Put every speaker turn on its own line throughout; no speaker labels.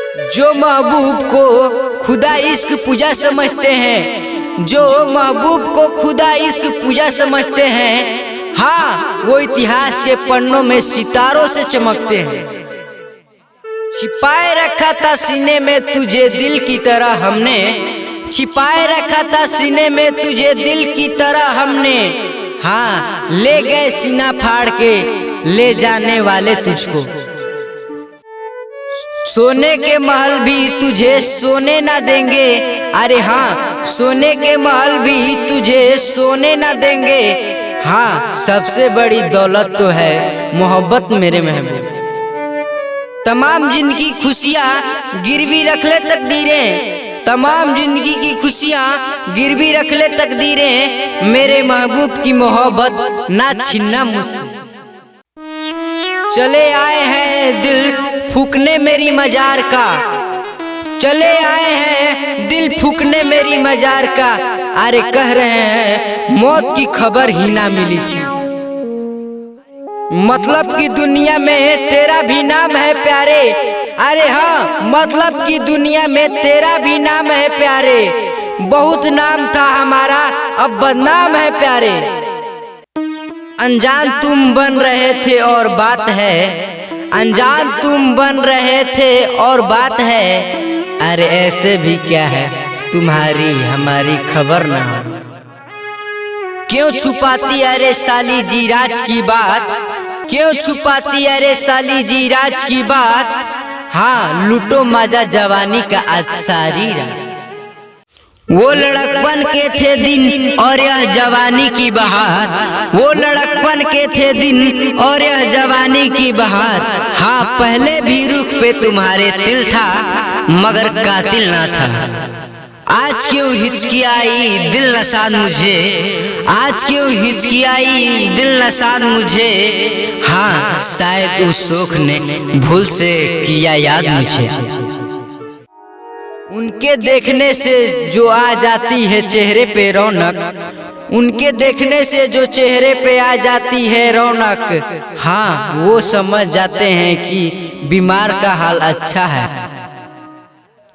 जो महबूब को खुदा इश्क पूजा समझते हैं, जो महबूब को खुदा इश्क पूजा समझते हैं, हाँ वो इतिहास के पन्नों में सितारों से चमकते हैं। छिपाए रखा था सीने में तुझे दिल की तरह हमने, छिपाए रखा था सीने में तुझे दिल की तरह हमने, हाँ ले गए सीना फाड़ के ले जाने वाले तुझको। सोने के महल भी तुझे सोने ना देंगे, अरे हाँ सोने के महल भी तुझे सोने ना देंगे, हाँ सबसे बड़ी दौलत तो है मोहब्बत मेरे महबूब। तमाम जिंदगी खुशियाँ गिरवी रख ले तकदीरें, तमाम जिंदगी की खुशियाँ गिरवी रख ले तकदीरें, मेरे महबूब की मोहब्बत ना छीनना मुझसे। चले आए हैं दिल फूकने मेरी मजार का, चले आए हैं दिल फूकने मेरी मजार का, अरे कह रहे हैं मौत की खबर ही ना मिली थी। मतलब की दुनिया में तेरा भी नाम है प्यारे, अरे हाँ मतलब की दुनिया में तेरा भी नाम है प्यारे, बहुत नाम था हमारा अब बदनाम है प्यारे। अनजान तुम बन रहे थे और बात है, अनजान तुम बन रहे थे और बात है, अरे ऐसे भी क्या है तुम्हारी हमारी खबर ना हो। क्यों छुपाती अरे साली जी राज की बात, क्यों छुपाती अरे साली जी राज की बात, हाँ लूटो मजा जवानी का आज सारी रात। वो लड़कपन के थे दिन और यह जवानी की बहार, वो लड़कपन के थे दिन और यह जवानी की बहार, हाँ पहले भी रुख पे तुम्हारे दिल था मगर कातिल ना था। आज क्यों हिचकियाई दिल नसाद मुझे, आज क्यों हिचकियाई दिल नसाद मुझे, हाँ शायद उस शौक ने भूल से किया याद मुझे। उनके देखने से जो आ जाती है चेहरे पे रौनक, उनके देखने से जो चेहरे पे आ जाती है रौनक, हाँ वो समझ जाते हैं कि बीमार का हाल अच्छा है।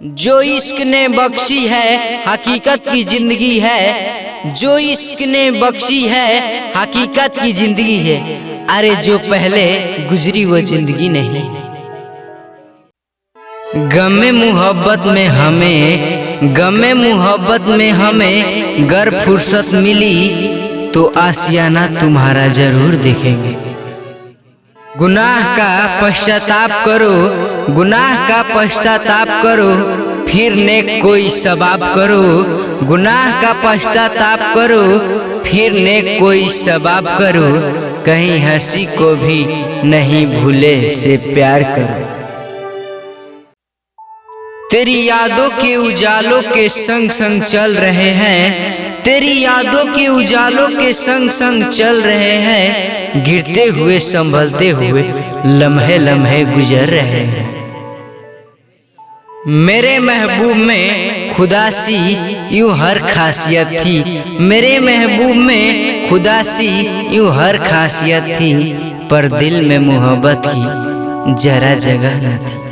जो इश्क ने बख्शी है हकीकत की जिंदगी है, जो इश्क ने बख्शी है हकीकत की जिंदगी है, अरे जो पहले गुजरी वो जिंदगी नहीं। गमे मुहब्बत में हमें, गमे मुहब्बत में हमें गर फुर्सत मिली तो आशियाना तुम्हारा जरूर देखेंगे। गुनाह का पश्चाताप करो, गुनाह का पश्चाताप करो, फिर नेक कोई सबाब करो, गुनाह का पश्चाताप करो, फिर नेक कोई सबाब करो, कहीं हंसी को भी नहीं भूले से प्यार करो। तेरी यादों के उजालों के संग संग चल रहे हैं, तेरी यादों के उजालों के संग संग चल रहे हैं, गिरते हुए संभलते हुए लम्हे लम्हे गुजर रहे हैं। मेरे महबूब में खुदा सी यूं हर खासियत थी, मेरे महबूब में खुदा सी यूं हर खासियत थी, पर दिल में मोहब्बत की जरा जगह न थी।